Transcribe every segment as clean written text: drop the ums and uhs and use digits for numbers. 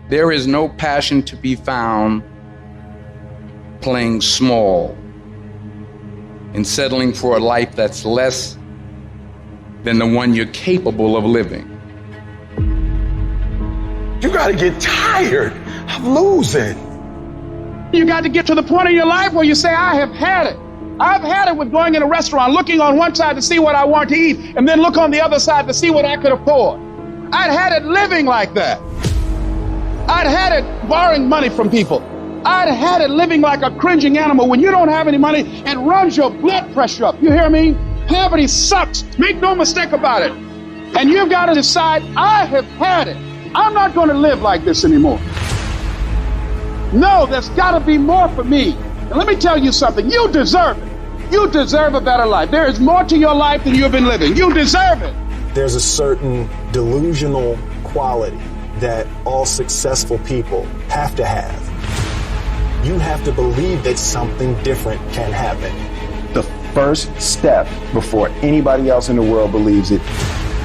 There is no passion to be found playing small and settling for a life that's less than the one you're capable of living. You got to get tired of losing. You got to get to the point in your life where you say, I have had it. I've had it with going in a restaurant, looking on one side to see what I want to eat, and then look on the other side to see what I could afford. I'd had it living like that. I'd had it borrowing money from people. I'd had it living like a cringing animal. When you don't have any money, it runs your blood pressure up. You hear me? Poverty sucks. Make no mistake about it. And you've got to decide, I have had it. I'm not going to live like this anymore. No, there's got to be more for me. And let me tell you something. You deserve it. You deserve a better life. There is more to your life than you've been living. You deserve it. There's a certain delusional quality that all successful people have to have. You have to believe that something different can happen. The first step before anybody else in the world believes it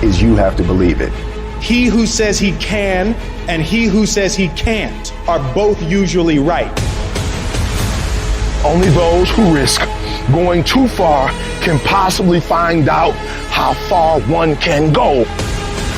is you have to believe it. He who says he can and he who says he can't are both usually right. Only those who risk going too far can possibly find out how far one can go.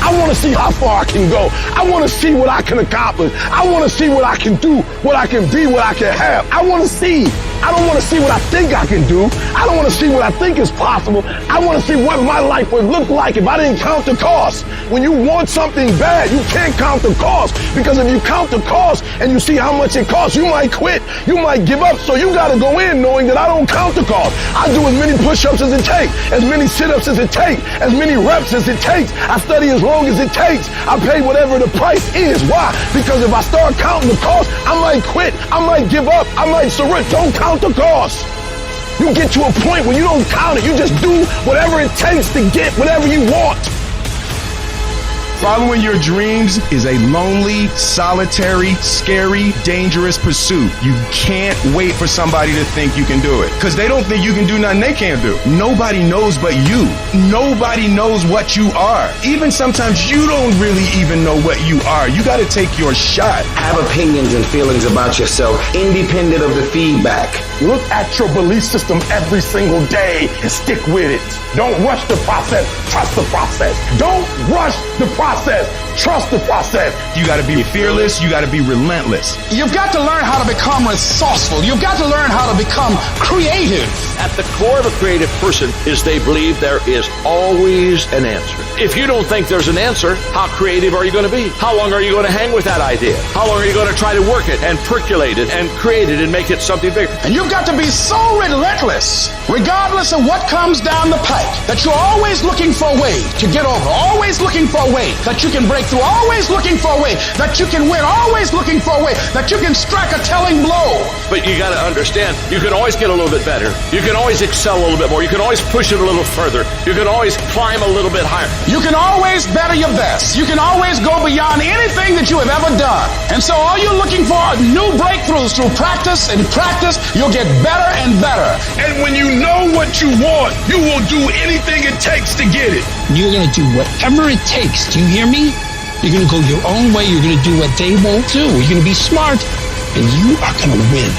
I want to see how far I can go. I want to see what I can accomplish. I want to see what I can do, what I can be, what I can have. I want to see. I don't want to see what I think I can do. I don't want to see what I think is possible. I want to see what my life would look like if I didn't count the cost. When you want something bad, you can't count the cost, because if you count the cost and you see how much it costs, you might quit. You might give up. So you got to go in knowing that I don't count the cost. I do as many push-ups as it takes, as many sit-ups as it takes, as many reps as it takes. I study as long as it takes. I pay whatever the price is. Why? Because if I start counting the cost, I might quit. I might give up. I might surrender. Don't count the cost. You get to a point where you don't count it. You just do whatever it takes to get whatever you want. Following your dreams is a lonely, solitary, scary, dangerous pursuit. You can't wait for somebody to think you can do it, because they don't think you can do nothing they can't do. Nobody knows but you. Nobody knows what you are. Even sometimes you don't really even know what you are. You got to take your shot. Have opinions and feelings about yourself, independent of the feedback. Look at your belief system every single day and stick with it. Don't rush the process. Trust the process. Don't rush the process. Trust the process. You got to be fearless. You got to be relentless. You've got to learn how to become resourceful. You've got to learn how to become creative. At the core of a creative person is they believe there is always an answer. If you don't think there's an answer, how creative are you going to be? How long are you going to hang with that idea? How long are you going to try to work it and percolate it and create it and make it something bigger? And you've got to be so relentless, regardless of what comes down the pike, that you're always looking for a way to get over, always looking for a way that you can break through, always looking for a way that you can win, always looking for a way that you can strike a telling blow. But you got to understand, you can always get a little bit better. You can always excel a little bit more. You can always push it a little further. You can always climb a little bit higher. You can always better your best. You can always go beyond anything that you have ever done. And so all you're looking for are new breakthroughs through practice, and practice, you'll get better and better. And when you know what you want, you will do anything it takes to get it. You're going to do whatever it takes. Do you hear me? You're going to go your own way. You're going to do what they won't do. You're going to be smart, and you are going to win.